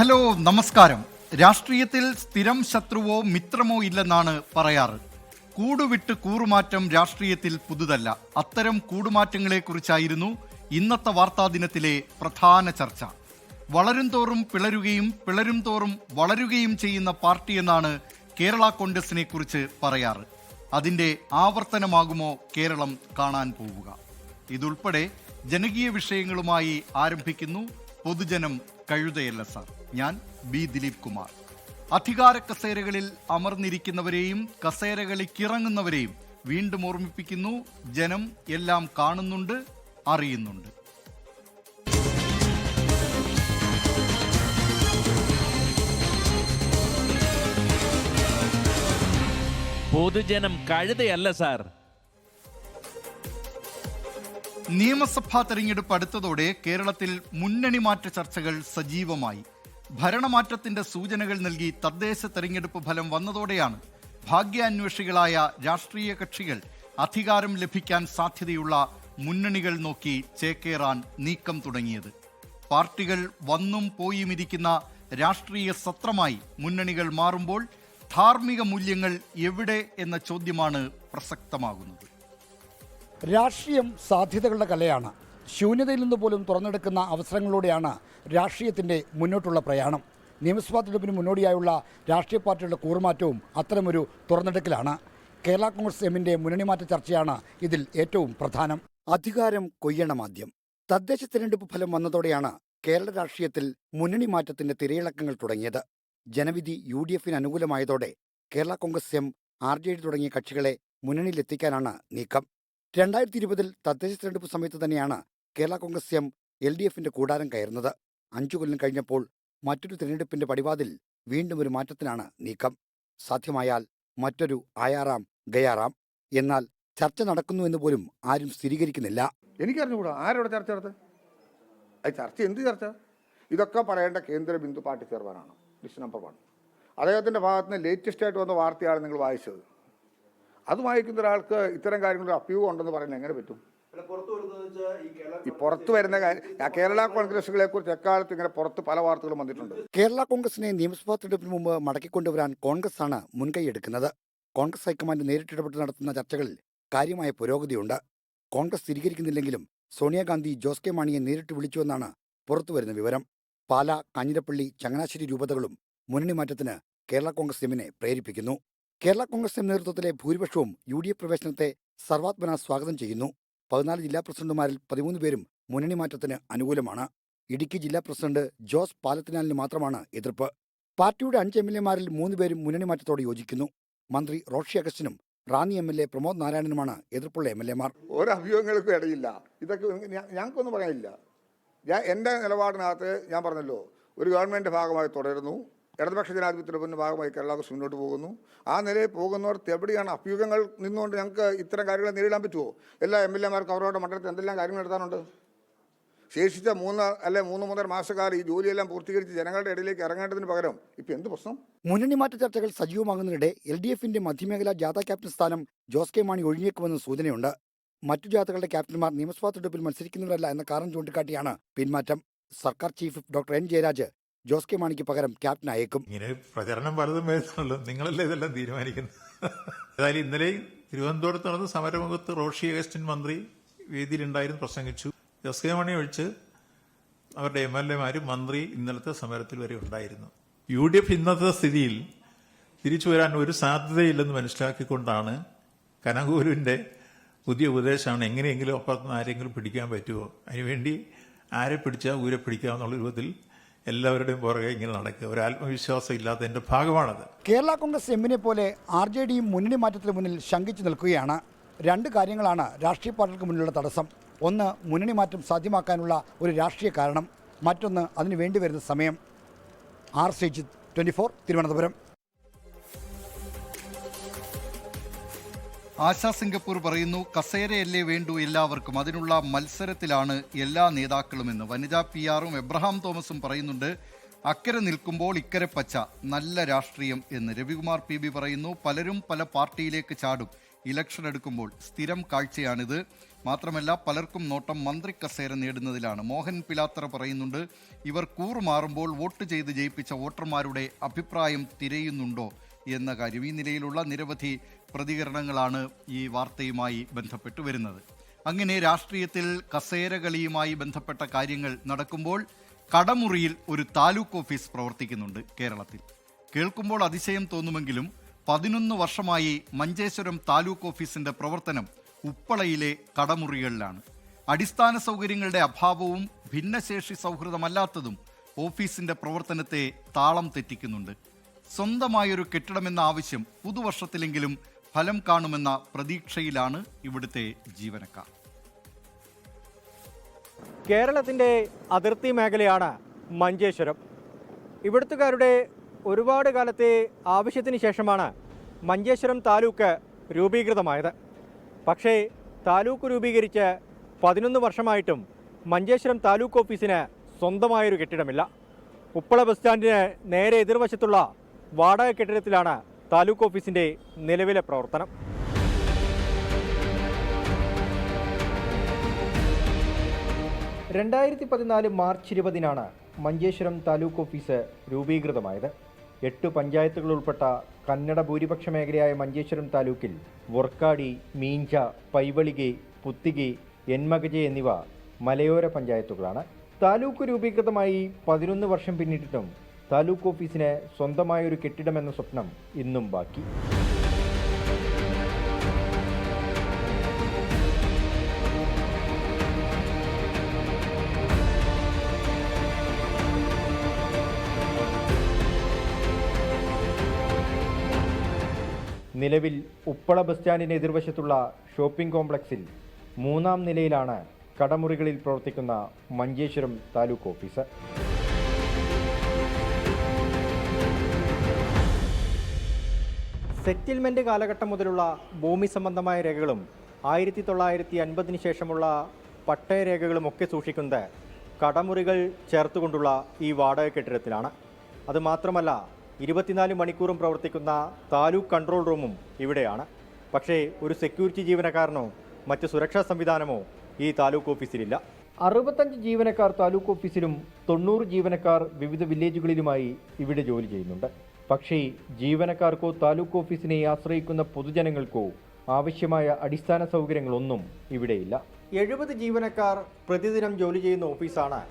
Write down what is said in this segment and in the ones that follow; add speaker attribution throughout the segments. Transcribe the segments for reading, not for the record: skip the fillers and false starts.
Speaker 1: Hello, നമസ്കാരം. രാഷ്ട്രീയത്തിൽ സ്ഥിരം ശത്രുവോ മിത്രമോ ഇല്ലെന്നാണ് പറയാറ്. കൂടുവിട്ട് കൂറുമാറ്റം രാഷ്ട്രീയത്തിൽ പുതുതല്ല. അത്തരം കൂടുമാറ്റങ്ങളെക്കുറിച്ചായിരുന്നു ഇന്നത്തെ വാർത്താദിനത്തിലെ പ്രധാന ചർച്ച. വളരും തോറും പിളരുകയും പിളരും തോറും വളരുകയും ചെയ്യുന്ന പാർട്ടിയെന്നാണ് കേരള കോൺഗ്രസിനെ കുറിച്ച് പറയാറ്. അതിൻ്റെ ആവർത്തനമാകുമോ കേരളം കാണാൻ പോവുക? ഇതുൾപ്പെടെ ജനകീയ വിഷയങ്ങളുമായി ആരംഭിക്കുന്നു പൊതുജനം കഴുതയല്ല സാർ. ഞാൻ ബി ദിലീപ് കുമാർ. അധികാര കസേരകളിൽ അമർന്നിരിക്കുന്നവരെയും കസേരകളിക്കിറങ്ങുന്നവരെയും വീണ്ടും ഓർമ്മിപ്പിക്കുന്നു, ജനം എല്ലാം കാണുന്നുണ്ട്, അറിയുന്നുണ്ട്.
Speaker 2: പൊതുജനം കഴുതയല്ല സാർ.
Speaker 1: നിയമസഭാ തെരഞ്ഞെടുപ്പ് അടുത്തതോടെ കേരളത്തിൽ മുന്നണി മാറ്റ ചർച്ചകൾ സജീവമായി. ഭരണമാറ്റത്തിന്റെ സൂചനകൾ നൽകി തദ്ദേശ തെരഞ്ഞെടുപ്പ് ഫലം വന്നതോടെയാണ് ഭാഗ്യാന്വേഷികളായ രാഷ്ട്രീയ കക്ഷികൾ അധികാരം ലഭിക്കാൻ സാധ്യതയുള്ള മുന്നണികൾ നോക്കി ചേക്കേറാൻ നീക്കം തുടങ്ങിയത്. പാർട്ടികൾ വന്നും പോയുമിരിക്കുന്ന രാഷ്ട്രീയ സത്രമായി മുന്നണികൾ മാറുമ്പോൾ ധാർമ്മിക മൂല്യങ്ങൾ എവിടെ എന്ന ചോദ്യമാണ് പ്രസക്തമാകുന്നത്.
Speaker 3: രാഷ്ട്രീയം സാധ്യതകളുടെ കലയാണ്. ശൂന്യതയിൽ നിന്ന് പോലും തുറന്നെടുക്കുന്ന അവസരങ്ങളിലൂടെയാണ് രാഷ്ട്രീയത്തിൻ്റെ മുന്നോട്ടുള്ള പ്രയാണം. നിയമസഭാ തെരഞ്ഞെടുപ്പിന് മുന്നോടിയായുള്ള രാഷ്ട്രീയ പാർട്ടികളുടെ കൂറുമാറ്റവും അത്തരമൊരു തുറന്നെടുക്കലാണ്. കേരള കോൺഗ്രസ് എമ്മിൻ്റെ മുന്നണിമാറ്റ ചർച്ചയാണ് ഇതിൽ ഏറ്റവും പ്രധാനം. അധികാരം കൊയ്യണമാദ്യം. തദ്ദേശ തെരഞ്ഞെടുപ്പ് ഫലം വന്നതോടെയാണ് കേരള രാഷ്ട്രീയത്തിൽ മുന്നണി മാറ്റത്തിൻ്റെ തിരയിളക്കങ്ങൾ തുടങ്ങിയത്. ജനവിധി UDFന് അനുകൂലമായതോടെ കേരള കോൺഗ്രസ് എം, RJD തുടങ്ങിയ കക്ഷികളെ മുന്നണിയിലെത്തിക്കാനാണ് നീക്കം. 2020 തദ്ദേശ തെരഞ്ഞെടുപ്പ് സമയത്ത് തന്നെയാണ് കേരള കോൺഗ്രസ് എം LDFന്റെ കൂടാരം കയറുന്നത്. 5 കൊല്ലം കഴിഞ്ഞപ്പോൾ മറ്റൊരു തിരഞ്ഞെടുപ്പിന്റെ പടിവാതിൽ വീണ്ടും ഒരു മാറ്റത്തിനാണ് നീക്കം. സാധ്യമായാൽ മറ്റൊരു ആയാറാം ഗയാറാം. എന്നാൽ ചർച്ച നടക്കുന്നു എന്ന് പോലും ആരും സ്ഥിരീകരിക്കുന്നില്ല.
Speaker 4: എനിക്കറിഞ്ഞുകൂടാ ആരോടെ ചർച്ച നടത്ത്. അത് ചർച്ച എന്ത് ചർച്ച? ഇതൊക്കെ പറയേണ്ട കേന്ദ്ര ബിന്ദു പാർട്ടി ചെയർമാനാണ്, ലിസ്റ്റ് നമ്പർ 1. അദ്ദേഹത്തിൻ്റെ ഭാഗത്ത് നിന്ന് ലേറ്റസ്റ്റ് ആയിട്ട് വന്ന വാർത്തയാണ് നിങ്ങൾ വായിച്ചത്. അത് വായിക്കുന്ന ഒരാൾക്ക് ഇത്തരം കാര്യങ്ങളുടെ അഭ്യൂഹം ഉണ്ടെന്ന് പറയുന്നത് എങ്ങനെ പറ്റും? ഈ പുറത്തു വരുന്ന കേരള കോൺഗ്രസുകളെ കുറിച്ച് എക്കാലത്ത് ഇങ്ങനെ പുറത്ത് പല വാർത്തകളും വന്നിട്ടുണ്ട്.
Speaker 3: കേരള കോൺഗ്രസിനെ നിയമസഭാ തെരഞ്ഞെടുപ്പിന് മുമ്പ് മടക്കിക്കൊണ്ടുവരാൻ കോൺഗ്രസാണ് മുൻകൈയെടുക്കുന്നത്. കോൺഗ്രസ് ഹൈക്കമാൻഡ് നേരിട്ടിടപെട്ട് നടത്തുന്ന ചർച്ചകളിൽ കാര്യമായ പുരോഗതിയുണ്ട്. കോൺഗ്രസ് സ്ഥിരീകരിക്കുന്നില്ലെങ്കിലും സോണിയാഗാന്ധി ജോസ് കെ മാണിയെ നേരിട്ട് വിളിച്ചുവെന്നാണ് പുറത്തുവരുന്ന വിവരം. പാല, കാഞ്ഞിരപ്പള്ളി, ചങ്ങനാശ്ശേരി രൂപതകളും മുന്നണി മാറ്റത്തിന് കേരള കോൺഗ്രസ് എമ്മിനെ പ്രേരിപ്പിക്കുന്നു. കേരള കോൺഗ്രസ് എം നേതൃത്വത്തിലെ ഭൂരിപക്ഷവും UDF പ്രവേശനത്തെ സർവാത്മന സ്വാഗതം ചെയ്യുന്നു. 14 ജില്ലാ പ്രസിഡന്റുമാരിൽ 13 പേരും മുന്നണി മാറ്റത്തിന് അനുകൂലമാണ്. ഇടുക്കി ജില്ലാ പ്രസിഡന്റ് ജോസ് പാലത്തിനാലിന് മാത്രമാണ് എതിർപ്പ്. പാർട്ടിയുടെ 5 MLAമാരിൽ 3 പേരും മുന്നണി മാറ്റത്തോട് യോജിക്കുന്നു. മന്ത്രി റോഷി അഗസ്റ്റിനും റാന്നി MLA പ്രമോദ് നാരായണനുമാണ് എതിർപ്പുള്ള MLAമാർ.
Speaker 4: ഒരു അഭ്യൂഹങ്ങൾക്കും ഇടയില്ല. ഇതൊക്കെ ഞങ്ങൾക്കൊന്നും പറയാനില്ല. എൻ്റെ നിലപാടിനകത്ത് ഞാൻ പറഞ്ഞല്ലോ, ഒരു ഗവൺമെൻറ് ഭാഗമായി തുടരുന്നു. ഇടതുപക്ഷ ജനാധിപത്യത്തിൻ്റെ ഭാഗമായി കേരള കോൺഗ്രസ് മുന്നോട്ട് പോകുന്നു. ആ നിലയിൽ പോകുന്നവർക്ക് എവിടെയാണ് അഭ്യൂഹങ്ങൾ നിന്നുകൊണ്ട് ഞങ്ങൾക്ക് ഇത്തരം കാര്യങ്ങളെ നേരിടാൻ പറ്റുമോ? എല്ലാ MLAമാർക്ക് അവരുടെ മണ്ഡലത്തിൽ എന്തെല്ലാം കാര്യങ്ങൾ നടത്താനുണ്ട്? ശേഷിച്ച 3 മാസക്കാലം ഈ ജോലിയെല്ലാം പൂർത്തീകരിച്ച് ജനങ്ങളുടെ ഇടയിലേക്ക് ഇറങ്ങേണ്ടതിന് പകരം ഇപ്പം എന്ത് പ്രശ്നം?
Speaker 3: മുന്നണി മാറ്റ ചർച്ചകൾ സജീവമാകുന്നതിനിടെ LDFന്റെ മധ്യമേഖലാ ജാഥ ക്യാപ്റ്റൻ സ്ഥാനം ജോസ് കെ മാണി ഒഴിഞ്ഞേക്കുമെന്ന് സൂചനയുണ്ട്. മറ്റു ജാഥകളുടെ ക്യാപ്റ്റന്മാർ നിയമസഭാ തെരഞ്ഞെടുപ്പിൽ മത്സരിക്കുന്നവരല്ല എന്ന കാരണം ചൂണ്ടിക്കാട്ടിയാണ് പിന്മാറ്റം. സർക്കാർ chief doctor N Jayaraj Jose K മാണിക്ക് പകരം ക്യാപ്റ്റൻ അയക്കും.
Speaker 5: ഇങ്ങനെ പ്രചരണം പലതും വരുന്നുള്ളൂ, നിങ്ങളല്ലേ ഇതെല്ലാം തീരുമാനിക്കുന്നത്. ഏതായാലും ഇന്നലെയും തിരുവനന്തപുരത്ത് നടന്ന സമരമുഖത്ത് റോഷി അഗസ്റ്റിൻ മന്ത്രി വേദിയിലുണ്ടായിരുന്നു, പ്രസംഗിച്ചു. ജോസ് കെ മാണി ഒഴിച്ച് അവരുടെ MLAമാരും മന്ത്രി ഇന്നലത്തെ സമരത്തിൽ വരെ ഉണ്ടായിരുന്നു. UDF ഇന്നത്തെ സ്ഥിതിയിൽ തിരിച്ചു വരാൻ ഒരു സാധ്യതയില്ലെന്ന് മനസ്സിലാക്കിക്കൊണ്ടാണ് കനകൂരുവിൻ്റെ പുതിയ ഉപദേശമാണ് എങ്ങനെയെങ്കിലും അപ്പുറത്തുനിന്ന് ആരെങ്കിലും പിടിക്കാൻ പറ്റുമോ, അതിനുവേണ്ടി ആരെ പിടിച്ചാൽ ഊരെ പിടിക്കാമെന്നുള്ള രൂപത്തിൽ എല്ലാവരുടെയും പുറകെ ഇങ്ങനെ നടക്കുക. ഒരു ആത്മവിശ്വാസം ഇല്ലാത്തതിൻ്റെ ഭാഗമാണത്.
Speaker 3: കേരള കോൺഗ്രസ് എമ്മിനെ പോലെ RJDയും മുന്നണി മാറ്റത്തിന് മുന്നിൽ ശങ്കിച്ചു നിൽക്കുകയാണ്. 2 കാര്യങ്ങളാണ് രാഷ്ട്രീയ പാർട്ടികൾക്ക് മുന്നിലുള്ള തടസ്സം. ഒന്ന്, മുന്നണി മാറ്റം സാധ്യമാക്കാനുള്ള ഒരു രാഷ്ട്രീയ കാരണം. മറ്റൊന്ന്, അതിനു വേണ്ടി വരുന്ന സമയം. ശ്രീജിത്ത്, 24, തിരുവനന്തപുരം.
Speaker 1: ആശാ സിംഗപ്പൂർ പറയുന്നു, കസേരയല്ലേ വേണ്ടു എല്ലാവർക്കും, അതിനുള്ള മത്സരത്തിലാണ് എല്ലാ നേതാക്കളുമെന്ന്. വനിതാ PR-ഉം എബ്രഹാം തോമസും പറയുന്നുണ്ട്, അക്കരെ നിൽക്കുമ്പോൾ ഇക്കരെ പച്ച, നല്ല രാഷ്ട്രീയം എന്ന്. രവികുമാർ PB പറയുന്നു, പലരും പല പാർട്ടിയിലേക്ക് ചാടും, ഇലക്ഷൻ എടുക്കുമ്പോൾ സ്ഥിരം കാഴ്ചയാണിത്. മാത്രമല്ല പലർക്കും നോട്ടം മന്ത്രി കസേര നേടുന്നതിലാണ്. മോഹൻ പിലാത്തറ പറയുന്നുണ്ട്, ഇവർ കൂറുമാറുമ്പോൾ വോട്ട് ചെയ്ത് ജയിപ്പിച്ച വോട്ടർമാരുടെ അഭിപ്രായം തിരയുന്നുണ്ടോ എന്ന കാര്യം. ഈ നിലയിലുള്ള നിരവധി പ്രതികരണങ്ങളാണ് ഈ വാർത്തയുമായി ബന്ധപ്പെട്ട് വരുന്നത്. അങ്ങനെ രാഷ്ട്രീയത്തിൽ കസേരകളിയുമായി ബന്ധപ്പെട്ട കാര്യങ്ങൾ നടക്കുമ്പോൾ കടമുറിയിൽ ഒരു താലൂക്ക് ഓഫീസ് പ്രവർത്തിക്കുന്നുണ്ട് കേരളത്തിൽ. കേൾക്കുമ്പോൾ അതിശയം തോന്നുമെങ്കിലും 11 വർഷമായി മഞ്ചേശ്വരം താലൂക്ക് ഓഫീസിന്റെ പ്രവർത്തനം ഉപ്പളയിലെ കടമുറികളിലാണ്. അടിസ്ഥാന സൗകര്യങ്ങളുടെ അഭാവവും ഭിന്നശേഷി സൗഹൃദമല്ലാത്തതും ഓഫീസിന്റെ പ്രവർത്തനത്തെ താളം തെറ്റിക്കുന്നുണ്ട്. സ്വന്തമായൊരു കെട്ടിടമെന്ന ആവശ്യം പുതുവർഷത്തിലെങ്കിലും ഫലം കാണുമെന്ന പ്രതീക്ഷയിലാണ് ഇവിടുത്തെ ജീവനക്കാർ.
Speaker 6: കേരളത്തിൻ്റെ അതിർത്തി മേഖലയാണ് മഞ്ചേശ്വരം. ഇവിടുത്തുകാരുടെ ഒരുപാട് കാലത്തെ ആവശ്യത്തിന് ശേഷമാണ് മഞ്ചേശ്വരം താലൂക്ക് രൂപീകൃതമായത്. പക്ഷേ താലൂക്ക് രൂപീകരിച്ച് 11 വർഷമായിട്ടും മഞ്ചേശ്വരം താലൂക്ക് ഓഫീസിന് സ്വന്തമായൊരു കെട്ടിടമില്ല. ഉപ്പള ബസ് സ്റ്റാൻഡിന് നേരെ എതിർവശത്തുള്ള വാടക കെട്ടിടത്തിലാണ് താലൂക്ക് ഓഫീസിൻ്റെ നിലവിലെ പ്രവർത്തനം. മാർച്ച് 20 മഞ്ചേശ്വരം താലൂക്ക് ഓഫീസ് രൂപീകൃതമായത്. 8 പഞ്ചായത്തുകൾ ഉൾപ്പെട്ട കന്നഡ ഭൂരിപക്ഷ മേഖലയായ മഞ്ചേശ്വരം താലൂക്കിൽ വർക്കാടി, മീഞ്ച, പൈവളികെ, പുത്തികെ, എൻമകജെ എന്നിവ മലയോര പഞ്ചായത്തുകളാണ്. താലൂക്ക് രൂപീകൃതമായി 11 വർഷം പിന്നിട്ടിട്ടും താലൂക്ക് ഓഫീസിന് സ്വന്തമായൊരു കെട്ടിടമെന്ന സ്വപ്നം ഇന്നും ബാക്കി. നിലവിൽ ഉപ്പള ബസ് സ്റ്റാൻഡിന് എതിർവശത്തുള്ള ഷോപ്പിംഗ് കോംപ്ലക്സിൽ 3-ാം നിലയിലാണ് കടമുറികളിൽ പ്രവർത്തിക്കുന്ന മഞ്ചേശ്വരം താലൂക്ക് ഓഫീസ്. സെറ്റിൽമെന്റ് കാലഘട്ടം മുതലുള്ള ഭൂമി സംബന്ധമായ രേഖകളും 1950 ശേഷമുള്ള പട്ടയരേഖകളുമൊക്കെ സൂക്ഷിക്കുന്നത് കടമുറികൾ ചേർത്തുകൊണ്ടുള്ള ഈ വാടക കെട്ടിടത്തിലാണ്. അതുമാത്രമല്ല 24 മണിക്കൂറും പ്രവർത്തിക്കുന്ന താലൂക്ക് കൺട്രോൾ റൂമും ഇവിടെയാണ്. പക്ഷേ ഒരു സെക്യൂരിറ്റി ജീവനക്കാരനോ മറ്റ് സുരക്ഷാ സംവിധാനമോ ഈ താലൂക്ക് ഓഫീസിലില്ല. 65 ജീവനക്കാർ താലൂക്ക് ഓഫീസിലും 90 ജീവനക്കാർ വിവിധ വില്ലേജുകളിലുമായി ഇവിടെ ജോലി ചെയ്യുന്നുണ്ട്. പക്ഷേ ജീവനക്കാർക്കോ താലൂക്ക് ഓഫീസിനെ ആശ്രയിക്കുന്ന പൊതുജനങ്ങൾക്കോ ആവശ്യമായ അടിസ്ഥാന സൗകര്യങ്ങളൊന്നും ഇവിടെയില്ല. 70 ജീവനക്കാർ പ്രതിദിനം ജോലി ചെയ്യുന്ന ഓഫീസാണ്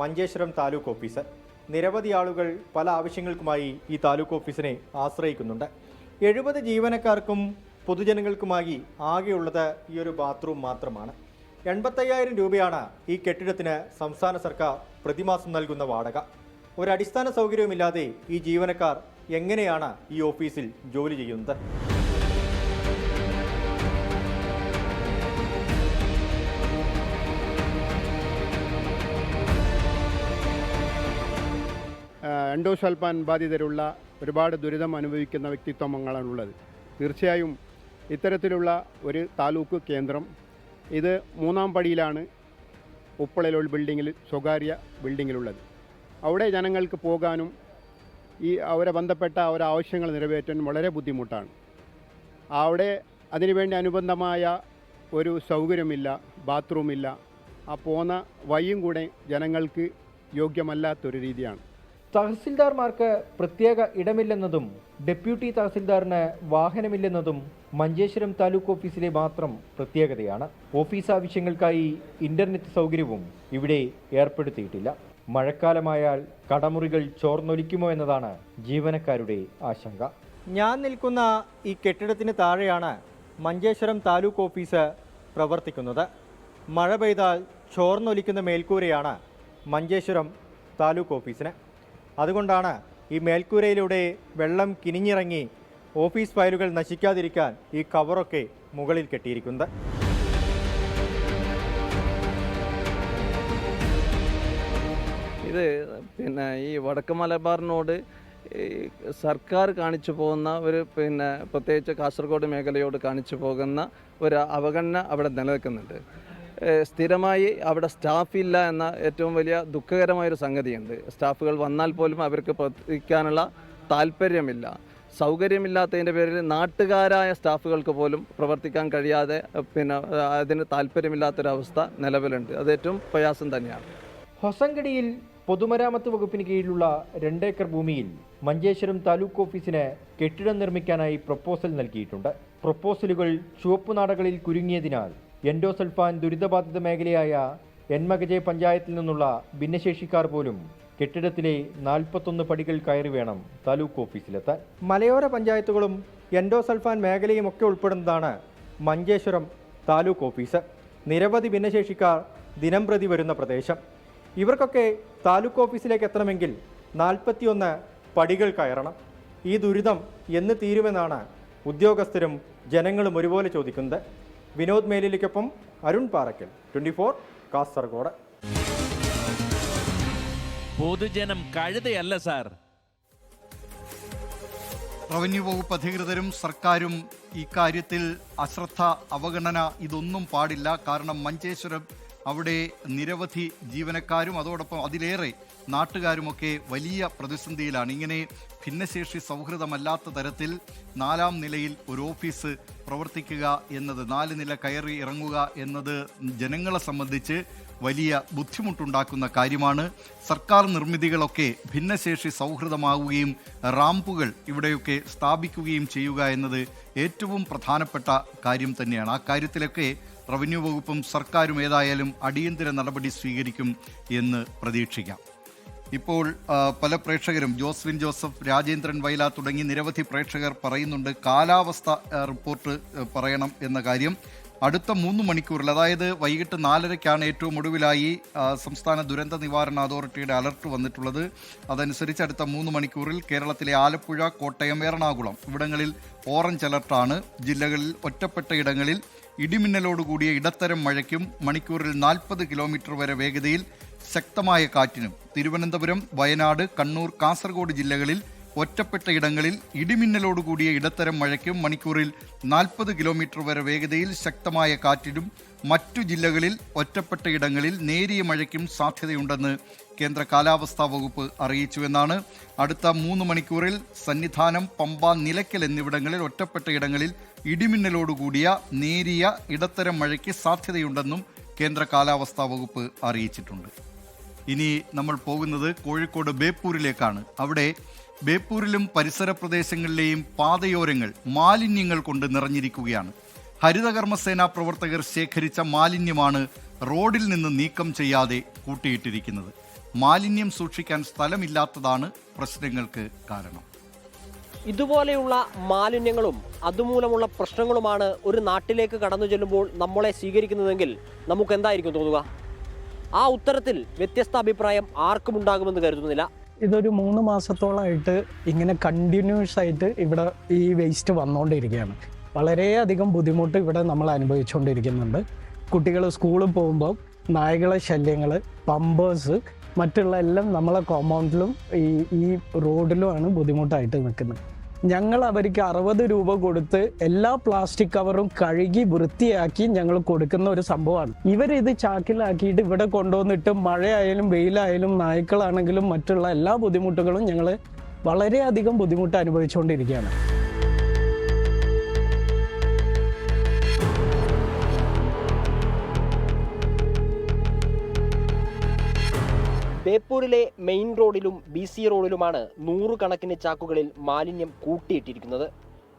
Speaker 6: മഞ്ചേശ്വരം താലൂക്ക് ഓഫീസ്. നിരവധി ആളുകൾ പല ആവശ്യങ്ങൾക്കുമായി ഈ താലൂക്ക് ഓഫീസിനെ ആശ്രയിക്കുന്നുണ്ട്. 70 ജീവനക്കാർക്കും പൊതുജനങ്ങൾക്കുമായി ആകെയുള്ളത് ഈ ഒരു ബാത്റൂം മാത്രമാണ്. 85,000 രൂപയാണ് ഈ കെട്ടിടത്തിന് സംസ്ഥാന സർക്കാർ പ്രതിമാസം നൽകുന്ന വാടക. ഒരടിസ്ഥാന സൗകര്യവുമില്ലാതെ ഈ ജീവനക്കാർ എങ്ങനെയാണ് ഈ ഓഫീസിൽ ജോലി ചെയ്യുന്നത്?
Speaker 7: എൻഡോസൾഫാൻ ബാധിതരുള്ള ഒരുപാട് ദുരിതം അനുഭവിക്കുന്ന വ്യക്തിത്വങ്ങളാണുള്ളത്. തീർച്ചയായും ഇത്തരത്തിലുള്ള ഒരു താലൂക്ക് കേന്ദ്രം ഇത് 3-ാം പടിയിലാണ് ഉപ്പളയിലുള്ള ബിൽഡിങ്ങിൽ, സ്വകാര്യ ബിൽഡിങ്ങിലുള്ളത്. അവിടെ ജനങ്ങൾക്ക് പോകാനും അവരെ ബന്ധപ്പെട്ട അവരുടെ ആവശ്യങ്ങൾ നിറവേറ്റാനും വളരെ ബുദ്ധിമുട്ടാണ്. അവിടെ അതിനുവേണ്ടി അനുബന്ധമായ ഒരു സൗകര്യമില്ല, ബാത്റൂമില്ല. ആ പോകുന്ന വഴിയും കൂടെ ജനങ്ങൾക്ക് യോഗ്യമല്ലാത്തൊരു രീതിയാണ്.
Speaker 6: തഹസിൽദാർമാർക്ക് പ്രത്യേക ഇടമില്ലെന്നതും ഡെപ്യൂട്ടി തഹസിൽദാറിന് വാഹനമില്ലെന്നതും മഞ്ചേശ്വരം താലൂക്ക് ഓഫീസിലെ മാത്രം പ്രത്യേകതയാണ്. ഓഫീസ് ആവശ്യങ്ങൾക്കായി ഇന്റർനെറ്റ് സൗകര്യവും ഇവിടെ ഏർപ്പെടുത്തിയിട്ടില്ല. മഴക്കാലമായാൽ കടമുറികൾ ചോർന്നൊലിക്കുമോ എന്നതാണ് ജീവനക്കാരുടെ ആശങ്ക. ഞാൻ നിൽക്കുന്ന ഈ കെട്ടിടത്തിന് താഴെയാണ് മഞ്ചേശ്വരം താലൂക്ക് ഓഫീസ് പ്രവർത്തിക്കുന്നത്. മഴ പെയ്താൽ ചോർന്നൊലിക്കുന്ന മേൽക്കൂരയാണ് മഞ്ചേശ്വരം താലൂക്ക് ഓഫീസിന്. അതുകൊണ്ടാണ് ഈ മേൽക്കൂരയിലൂടെ വെള്ളം കിനിഞ്ഞിറങ്ങി ഓഫീസ് ഫയലുകൾ നശിക്കാതിരിക്കാൻ ഈ കവറൊക്കെ മുകളിൽ കെട്ടിയിരിക്കുന്നത്.
Speaker 8: ഇത് ഈ വടക്ക് മലബാറിനോട് സർക്കാർ കാണിച്ചു പോകുന്ന ഒരു പ്രത്യേകിച്ച് കാസർഗോഡ് മേഖലയോട് കാണിച്ചു പോകുന്ന ഒരു അവഗണന അവിടെ നിലനിൽക്കുന്നുണ്ട്. സ്ഥിരമായി അവിടെ സ്റ്റാഫില്ല എന്ന ഏറ്റവും വലിയ ദുഃഖകരമായൊരു സംഗതിയുണ്ട്. സ്റ്റാഫുകൾ വന്നാൽ പോലും അവർക്ക് പ്രവർത്തിക്കാനുള്ള താല്പര്യമില്ല. സൗകര്യമില്ലാത്തതിൻ്റെ പേരിൽ നാട്ടുകാരായ സ്റ്റാഫുകൾക്ക് പോലും പ്രവർത്തിക്കാൻ കഴിയാതെ അതിന് താല്പര്യമില്ലാത്തൊരവസ്ഥ നിലവിലുണ്ട്. അത് ഏറ്റവും പ്രയാസം തന്നെയാണ്.
Speaker 6: ഹൊസങ്കടിയിൽ പൊതുമരാമത്ത് വകുപ്പിന് കീഴിലുള്ള 2 ഏക്കർ ഭൂമിയിൽ മഞ്ചേശ്വരം താലൂക്ക് ഓഫീസിന് കെട്ടിടം നിർമ്മിക്കാനായി പ്രപ്പോസൽ നൽകിയിട്ടുണ്ട്. പ്രപ്പോസലുകൾ ചുവപ്പുനാടകളിൽ കുരുങ്ങിയതിനാൽ എൻഡോസൾഫാൻ ദുരിതബാധിത മേഖലയായ എൻമകജെ പഞ്ചായത്തിൽ നിന്നുള്ള ഭിന്നശേഷിക്കാർ പോലും കെട്ടിടത്തിലെ 41 പടികൾ കയറി വേണം താലൂക്ക് ഓഫീസിലെത്താൻ. മലയോര പഞ്ചായത്തുകളും എൻഡോസൾഫാൻ മേഖലയും ഒക്കെ ഉൾപ്പെടുന്നതാണ് മഞ്ചേശ്വരം താലൂക്ക് ഓഫീസ്. നിരവധി ഭിന്നശേഷിക്കാർ ദിനംപ്രതി വരുന്ന പ്രദേശം. ഇവർക്കൊക്കെ താലൂക്ക് ഓഫീസിലേക്ക് എത്തണമെങ്കിൽ 41 പടികൾ കയറണം. ഈ ദുരിതം എന്ന് തീരുമെന്നാണ് ഉദ്യോഗസ്ഥരും ജനങ്ങളും ഒരുപോലെ ചോദിക്കുന്നത്. വിനോദ് മേലിലേക്കൊപ്പം അരുൺ പാറക്കൽ, 24 കാസർഗോഡ്.
Speaker 2: പൊതുജനം കഴുതയല്ല സാർ.
Speaker 1: റവന്യൂ വകുപ്പ് അധികൃതരും സർക്കാരും ഇക്കാര്യത്തിൽ അശ്രദ്ധ, അവഗണന ഇതൊന്നും പാടില്ല. കാരണം മഞ്ചേശ്വരം അവിടെ നിരവധി ജീവനക്കാരും അതോടൊപ്പം അതിലേറെ നാട്ടുകാരുമൊക്കെ വലിയ പ്രതിസന്ധിയിലാണ്. ഇങ്ങനെ ഭിന്നശേഷി സൗഹൃദമല്ലാത്ത തരത്തിൽ 4ാം നിലയിൽ ഒരു ഓഫീസ് പ്രവർത്തിക്കുക എന്നത്, 4 നില കയറി ഇറങ്ങുക എന്നത് ജനങ്ങളെ സംബന്ധിച്ച് വലിയ ബുദ്ധിമുട്ടുണ്ടാക്കുന്ന കാര്യമാണ്. സർക്കാർ നിർമ്മിതികളൊക്കെ ഭിന്നശേഷി സൗഹൃദമാവുകയും റാമ്പുകൾ ഇവിടെയൊക്കെ സ്ഥാപിക്കുകയും ചെയ്യുക എന്നത് ഏറ്റവും പ്രധാനപ്പെട്ട കാര്യം തന്നെയാണ്. ആ കാര്യത്തിലൊക്കെ റവന്യൂ വകുപ്പും സർക്കാരും ഏതായാലും അടിയന്തര നടപടി സ്വീകരിക്കും എന്ന് പ്രതീക്ഷിക്കാം. ഇപ്പോൾ പല പ്രേക്ഷകരും, ജോസ്വിൻ ജോസഫ്, രാജേന്ദ്രൻ വയല തുടങ്ങി നിരവധി പ്രേക്ഷകർ പറയുന്നുണ്ട് കാലാവസ്ഥ റിപ്പോർട്ട് പറയണം എന്ന കാര്യം. അടുത്ത 3 മണിക്കൂറിൽ, അതായത് വൈകിട്ട് 4:30-ക്കാണ് ഏറ്റവും ഒടുവിലായി സംസ്ഥാന ദുരന്ത നിവാരണ അതോറിറ്റിയുടെ അലർട്ട് വന്നിട്ടുള്ളത്. അതനുസരിച്ച് അടുത്ത 3 മണിക്കൂറിൽ കേരളത്തിലെ ആലപ്പുഴ, കോട്ടയം, എറണാകുളം ഇവിടങ്ങളിൽ ഓറഞ്ച് അലർട്ടാണ്. ജില്ലകളിൽ ഒറ്റപ്പെട്ട ഇടങ്ങളിൽ ഇടിമിന്നലോടുകൂടിയ ഇടത്തരം മഴയ്ക്കും മണിക്കൂറിൽ 40 കിലോമീറ്റർ വരെ വേഗതയിൽ ശക്തമായ കാറ്റിനും തിരുവനന്തപുരം, വയനാട്, കണ്ണൂർ, കാസർഗോഡ് ജില്ലകളിൽ ഒറ്റപ്പെട്ട ഇടങ്ങളിൽ ഇടിമിന്നലോടുകൂടിയ ഇടത്തരം മഴയ്ക്കും മണിക്കൂറിൽ 40 കിലോമീറ്റർ വരെ വേഗതയിൽ ശക്തമായ കാറ്റിനും മറ്റു ജില്ലകളിൽ ഒറ്റപ്പെട്ട ഇടങ്ങളിൽ നേരിയ മഴയ്ക്കും സാധ്യതയുണ്ടെന്ന് കേന്ദ്ര കാലാവസ്ഥാ വകുപ്പ് അറിയിച്ചുവെന്നാണ്. അടുത്ത 3 മണിക്കൂറിൽ സന്നിധാനം, പമ്പ, നിലയ്ക്കൽ എന്നിവിടങ്ങളിൽ ഒറ്റപ്പെട്ട ഇടങ്ങളിൽ ഇടിമിന്നലോടുകൂടിയ നേരിയ ഇടത്തരം മഴയ്ക്ക് സാധ്യതയുണ്ടെന്നും കേന്ദ്ര കാലാവസ്ഥാ വകുപ്പ് അറിയിച്ചിട്ടുണ്ട്. ഇനി നമ്മൾ പോകുന്നത് കോഴിക്കോട് ബേപ്പൂരിലേക്കാണ്. അവിടെ ബേപ്പൂരിലും പരിസര പ്രദേശങ്ങളിലെയും പാതയോരങ്ങൾ മാലിന്യങ്ങൾ കൊണ്ട് നിറഞ്ഞിരിക്കുകയാണ്. ഹരിതകർമ്മസേനാ പ്രവർത്തകർ ശേഖരിച്ച മാലിന്യമാണ് റോഡിൽ നിന്ന് നീക്കം ചെയ്യാതെ കൂട്ടിയിട്ടിരിക്കുന്നത്. മാലിന്യം സൂക്ഷിക്കാൻ സ്ഥലമില്ലാത്തതാണ് പ്രശ്നങ്ങൾക്ക് കാരണം.
Speaker 9: ഇതുപോലെയുള്ള മാലിന്യങ്ങളും അതുമൂലമുള്ള പ്രശ്നങ്ങളുമാണ് ഒരു നാട്ടിലേക്ക് കടന്നു ചെല്ലുമ്പോൾ നമ്മളെ സ്വീകരിക്കുന്നതെങ്കിൽ നമുക്ക് എന്തായിരിക്കും തോന്നുക? ആ ഉത്തരത്തിൽ വ്യത്യസ്ത അഭിപ്രായം ആർക്കും ഉണ്ടാകുമെന്ന് കരുതുന്നില്ല.
Speaker 10: ഇതൊരു 3 മാസത്തോളമായിട്ട് ഇങ്ങനെ കണ്ടിന്യൂസ് ആയിട്ട് ഇവിടെ ഈ വേസ്റ്റ് വന്നുകൊണ്ടിരിക്കുകയാണ്. വളരെയധികം ബുദ്ധിമുട്ട് ഇവിടെ നമ്മൾ അനുഭവിച്ചുകൊണ്ടിരിക്കുന്നുണ്ട്. കുട്ടികൾ സ്കൂളിൽ പോകുമ്പോൾ നായകളെ ശല്യങ്ങൾ, പമ്പേഴ്സ്, മറ്റുള്ള എല്ലാം നമ്മളെ കോമ്പൗണ്ടിലും ഈ റോഡിലുമാണ് ബുദ്ധിമുട്ടായിട്ട് നിൽക്കുന്നത്. ഞങ്ങൾ അവർക്ക് 60 രൂപ കൊടുത്ത് എല്ലാ പ്ലാസ്റ്റിക് കവറും കഴുകി വൃത്തിയാക്കി ഞങ്ങൾ കൊടുക്കുന്ന ഒരു സംഭവമാണ്. ഇവരിത് ചാക്കിലാക്കിയിട്ട് ഇവിടെ കൊണ്ടുവന്നിട്ട് മഴയായാലും വെയിലായാലും നായ്ക്കളാണെങ്കിലും മറ്റുള്ള എല്ലാ ബുദ്ധിമുട്ടുകളും ഞങ്ങൾ വളരെയധികം ബുദ്ധിമുട്ട് അനുഭവിച്ചുകൊണ്ടിരിക്കുകയാണ്.
Speaker 9: ബേപ്പൂരിലെ മെയിൻ റോഡിലും BC റോഡിലുമാണ് 100 കണക്കിന് ചാക്കുകളിൽ മാലിന്യം കൂട്ടിയിട്ടിരിക്കുന്നത്.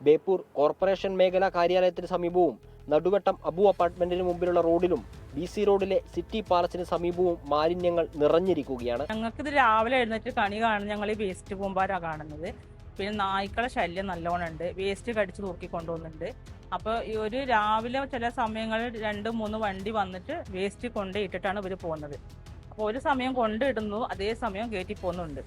Speaker 9: ബേപ്പൂർ കോർപ്പറേഷൻ മേഖലാ കാര്യാലയത്തിന് സമീപവും നടുവട്ടം അബു അപ്പാർട്ട്മെന്റിന് മുമ്പിലുള്ള റോഡിലും BC റോഡിലെ സിറ്റി പാലസിന് സമീപവും മാലിന്യങ്ങൾ നിറഞ്ഞിരിക്കുകയാണ്.
Speaker 11: ഞങ്ങൾക്കിത് രാവിലെ എഴുന്നേറ്റ് കണി കാണുന്നത് ഞങ്ങൾ ഈ വേസ്റ്റ് കൂമ്പാരാണ് കാണുന്നത്. പിന്നെ നായ്ക്കളെ ശല്യം നല്ലോണം ഉണ്ട്. വേസ്റ്റ് കടിച്ച് തൂക്കി കൊണ്ടുപോകുന്നുണ്ട്. അപ്പോൾ ഈ ഒരു രാവിലെ ചില സമയങ്ങളിൽ 2-3 വണ്ടി വന്നിട്ട് വേസ്റ്റ് കൊണ്ടിട്ടിട്ടാണ് ഇവർ പോകുന്നത്. അപ്പോൾ ഒരു സമയം കൊണ്ടിടുന്നു, അതേ സമയം കയറ്റി പോകുന്നുണ്ട്.